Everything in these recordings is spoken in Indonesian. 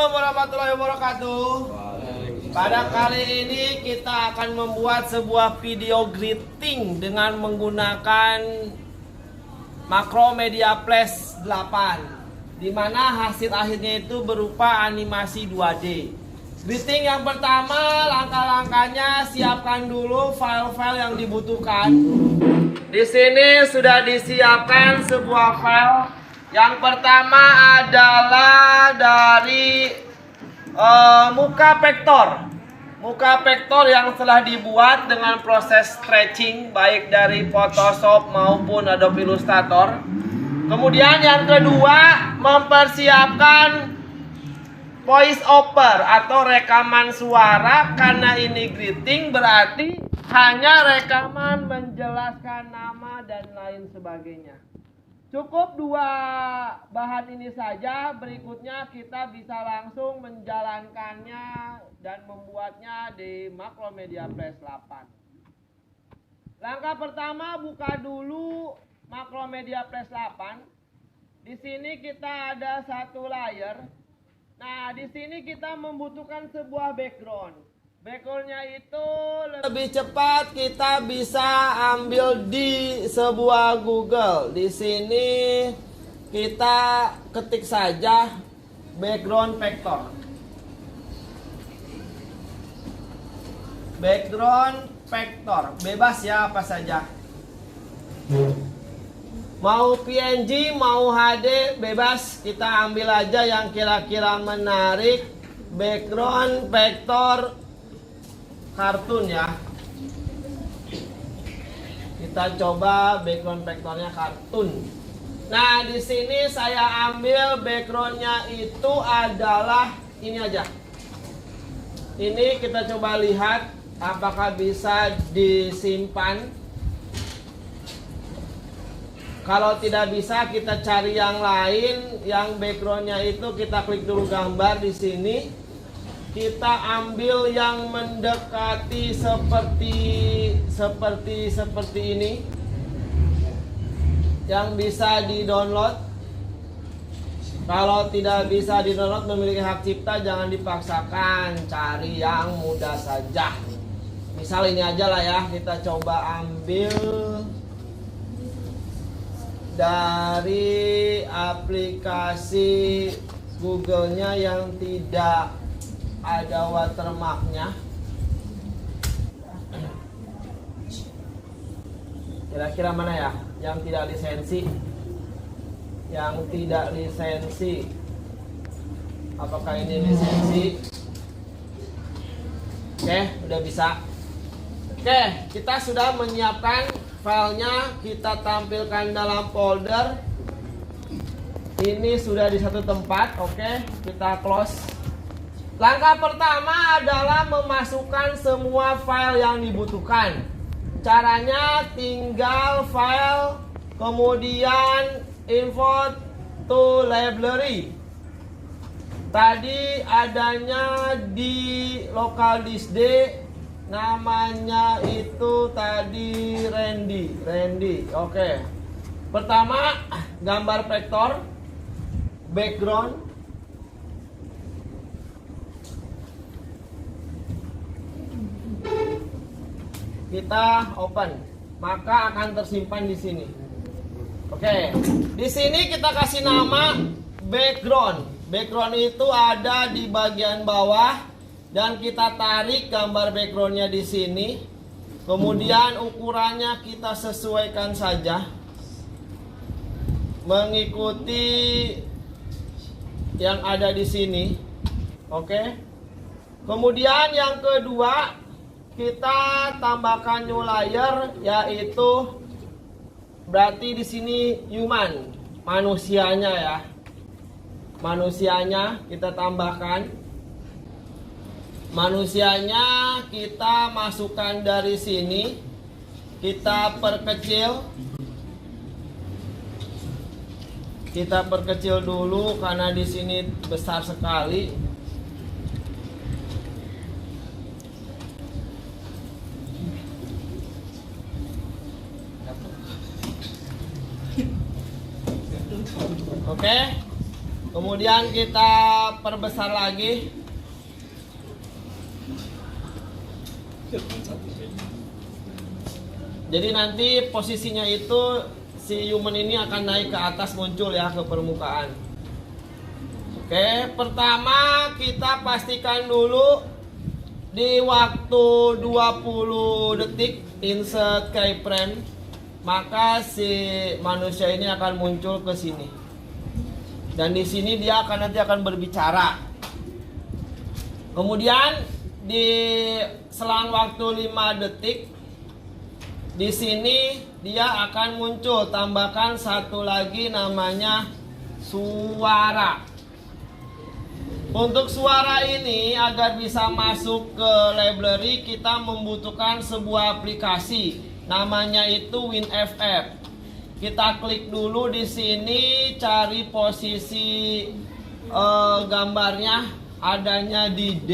Assalamualaikum warahmatullahi wabarakatuh. Pada kali ini kita akan membuat sebuah video greeting dengan menggunakan Macromedia Flash 8, di mana hasil akhirnya itu berupa animasi 2D. Greeting yang pertama, langkah-langkahnya siapkan dulu file-file yang dibutuhkan. Di sini sudah disiapkan sebuah file. Yang pertama adalah dari muka vektor. Muka vektor yang telah dibuat dengan proses stretching baik dari Photoshop maupun Adobe Illustrator. Kemudian yang kedua, mempersiapkan voice over atau rekaman suara. Karena ini greeting berarti hanya rekaman menjelaskan nama dan lain sebagainya. Cukup dua bahan ini saja. Berikutnya kita bisa langsung menjalankannya dan membuatnya di Macromedia Flash 8. Langkah pertama, buka dulu Macromedia Flash 8. Di sini kita ada satu layer. Nah, di sini kita membutuhkan sebuah background. Backgroundnya itu lebih cepat kita bisa ambil di sebuah Google. Di sini kita ketik saja background vector. Background vector, bebas ya apa saja. Mau PNG, mau HD, bebas. Kita ambil aja yang kira-kira menarik. Background vector kartun ya. Kita coba background vektornya kartun. Nah, di sini saya ambil backgroundnya itu adalah ini aja. Ini kita coba lihat apakah bisa disimpan. Kalau tidak bisa, kita cari yang lain. Yang backgroundnya itu kita klik dulu gambar di sini. Kita ambil yang mendekati seperti ini, yang bisa di-download. Kalau tidak bisa di-download, memiliki hak cipta, jangan dipaksakan. Cari yang mudah saja. Misal ini aja lah ya. Kita coba ambil dari aplikasi Google-nya yang tidak ada watermarknya. Kira-kira mana ya yang tidak lisensi? Yang tidak lisensi, apakah ini lisensi? Oke, udah bisa. Oke, kita sudah menyiapkan filenya. Kita tampilkan dalam folder. Ini sudah di satu tempat. Oke, kita close. Langkah pertama adalah memasukkan semua file yang dibutuhkan. Caranya tinggal file, kemudian import to library. Tadi adanya di local disk D, namanya itu tadi Randy. Oke. Pertama, gambar vektor, background. Kita open, maka akan tersimpan di sini. Oke, di sini kita kasih nama background. Background itu ada di bagian bawah dan kita tarik gambar backgroundnya di sini. Kemudian ukurannya kita sesuaikan saja, mengikuti yang ada di sini. Oke. Kemudian yang kedua, kita tambahkan new layer, yaitu berarti di sini human, manusianya ya. Manusianya kita tambahkan. Manusianya kita masukkan dari sini. Kita perkecil. Kita perkecil dulu karena di sini besar sekali. Oke. Kemudian kita perbesar lagi. Jadi nanti posisinya itu si human ini akan naik ke atas, muncul ya ke permukaan. Oke, pertama kita pastikan dulu di waktu 20 detik insert keyframe, maka si manusia ini akan muncul ke sini. Dan di sini dia nanti akan berbicara. Kemudian di selang waktu 5 detik di sini dia akan muncul, tambahkan satu lagi namanya suara. Untuk suara ini agar bisa masuk ke library kita membutuhkan sebuah aplikasi, namanya itu WinFF. Kita klik dulu di sini, cari posisi gambarnya adanya di D,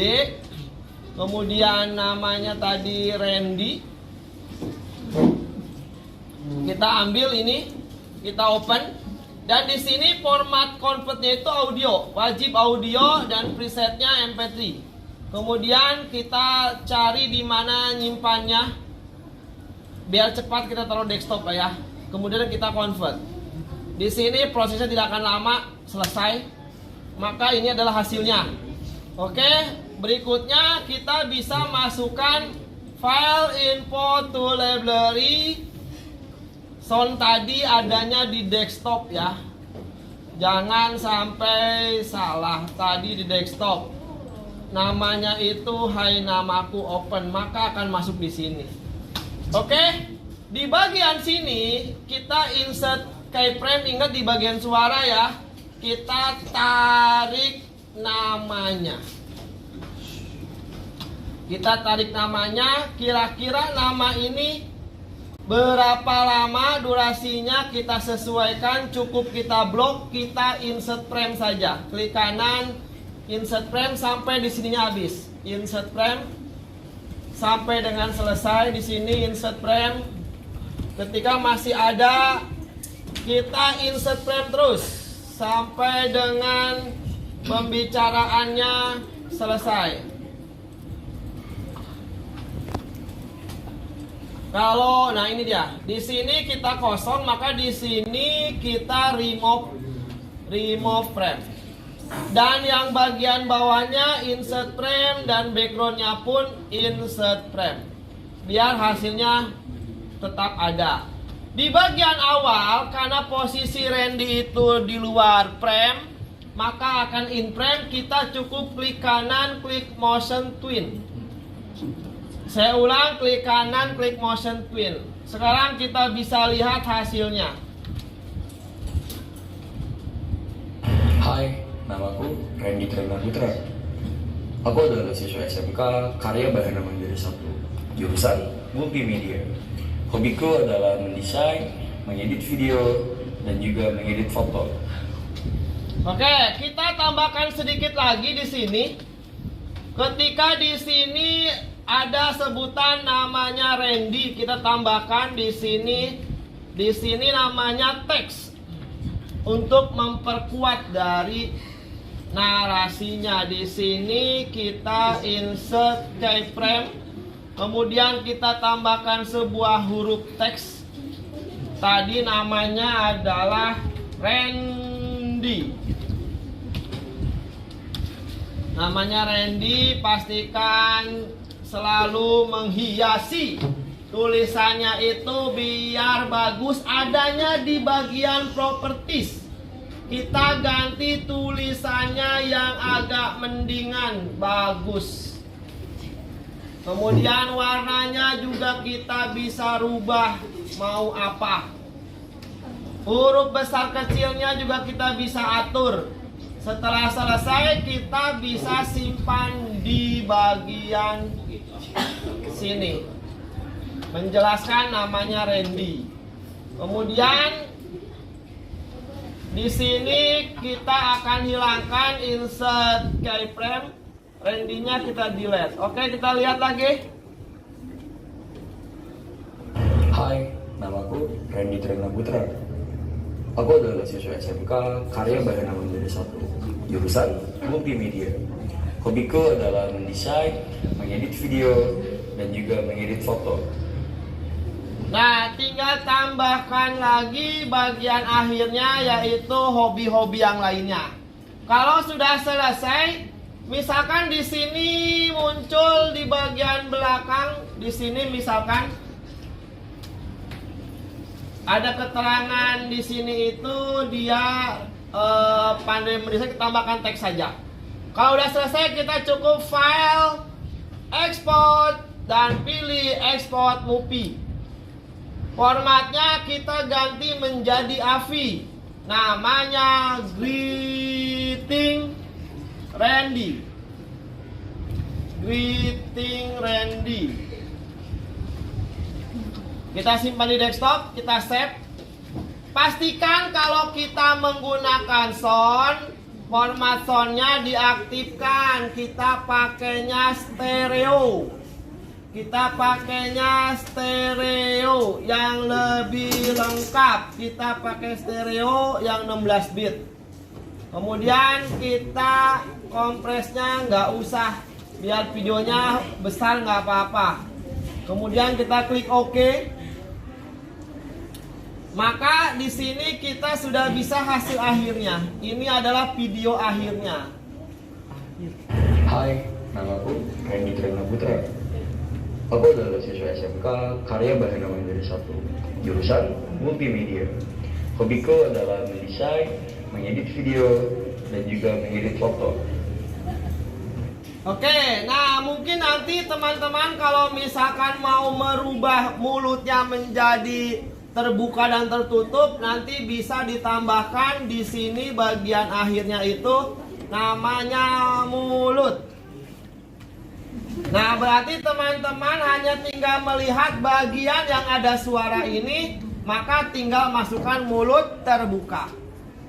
kemudian namanya tadi Randy. Kita ambil ini, kita open. Dan di sini format convertnya itu audio, wajib audio dan presetnya MP3. Kemudian kita cari di mana nyimpannya, biar cepat kita taruh desktop ya. Kemudian kita convert. Di sini prosesnya tidak akan lama, selesai. Maka ini adalah hasilnya. Oke, berikutnya kita bisa masukkan file info to library. Sound tadi adanya di desktop ya. Jangan sampai salah, tadi di desktop. Namanya itu Hai Namaku Open, maka akan masuk di sini. Oke, di bagian sini kita insert keyframe, ingat di bagian suara ya. Kita tarik namanya. Kita tarik namanya, kira-kira nama ini berapa lama durasinya kita sesuaikan, cukup kita blok, kita insert frame saja. Klik kanan, insert frame sampai di sininya habis. Insert frame sampai dengan selesai di sini insert frame. Ketika masih ada, kita insert frame terus sampai dengan pembicaraannya selesai. Kalau, nah ini dia. Di sini kita kosong, maka di sini kita remove frame. Dan yang bagian bawahnya insert frame dan backgroundnya pun insert frame. Biar hasilnya tetap ada. Di bagian awal, karena posisi Randy itu di luar frame, maka akan in frame. Kita cukup klik kanan, klik motion twin. Saya ulang, klik kanan, klik motion twin. Sekarang kita bisa lihat hasilnya. Hai, namaku Randy Trena Putra. Aku adalah siswa SMK Karya Bahana Mandiri 1, jurusan Multimedia. Hobiku adalah mendesain, mengedit video, dan juga mengedit foto. Oke, kita tambahkan sedikit lagi di sini. Ketika di sini ada sebutan namanya Randy, kita tambahkan di sini. Di sini namanya teks untuk memperkuat dari narasinya. Di sini kita insert keyframe, kemudian kita tambahkan sebuah huruf teks. Tadi namanya adalah Randy. Namanya Randy, pastikan selalu menghiasi tulisannya itu biar bagus. Adanya di bagian properties, kita ganti tulisannya yang agak mendingan, bagus. Kemudian warnanya juga kita bisa rubah mau apa. Huruf besar kecilnya juga kita bisa atur. Setelah selesai kita bisa simpan di bagian sini, menjelaskan namanya Randy. Kemudian di sini kita akan hilangkan insert keyframe, Randy-nya kita delete. Oke, kita lihat lagi. Hai, namaku Randy Trena Putra. Aku adalah siswa SMK Karya Bahana menjadi satu jurusan multimedia. Hobiku adalah mendesain, mengedit video, dan juga mengedit foto. Nah, tinggal tambahkan lagi bagian akhirnya, yaitu hobi-hobi yang lainnya. Kalau sudah selesai, misalkan di sini muncul di bagian belakang, di sini misalkan ada keterangan di sini itu dia pandai mendesain, kita tambahkan teks saja. Kalau udah selesai, kita cukup file, export, dan pilih export movie. Formatnya kita ganti menjadi AVI. Namanya Greeting Randy. Greeting Randy. Kita simpan di desktop, kita save. Pastikan kalau kita menggunakan sound, format soundnya diaktifkan. Kita pakainya stereo. Kita pakainya stereo yang lebih lengkap. Kita pakai stereo yang 16 bit. Kemudian kita kompresnya nggak usah, biar videonya besar nggak apa-apa. Kemudian kita klik OK. Maka di sini kita sudah bisa hasil akhirnya. Ini adalah video akhirnya. Hai, namaku Randy Trena Putra. Aku adalah siswa SMK Karya Bahana menjadi satu jurusan multimedia. Hobiku adalah mendesain, mengedit video, dan juga mengedit foto. Oke, nah mungkin nanti teman-teman kalau misalkan mau merubah mulutnya menjadi terbuka dan tertutup, nanti bisa ditambahkan di sini bagian akhirnya itu namanya mulut. Nah, berarti teman-teman hanya tinggal melihat bagian yang ada suara ini, maka tinggal masukkan mulut terbuka.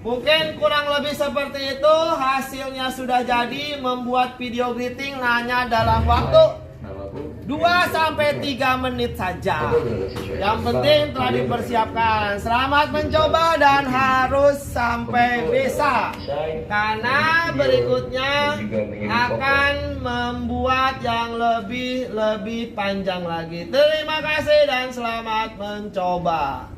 Mungkin kurang lebih seperti itu. Hasilnya sudah jadi. Membuat video greeting hanya dalam waktu 2-3 menit saja. Yang penting telah dipersiapkan. Selamat mencoba dan harus sampai bisa, karena berikutnya akan membuat yang lebih panjang lagi. Terima kasih dan selamat mencoba.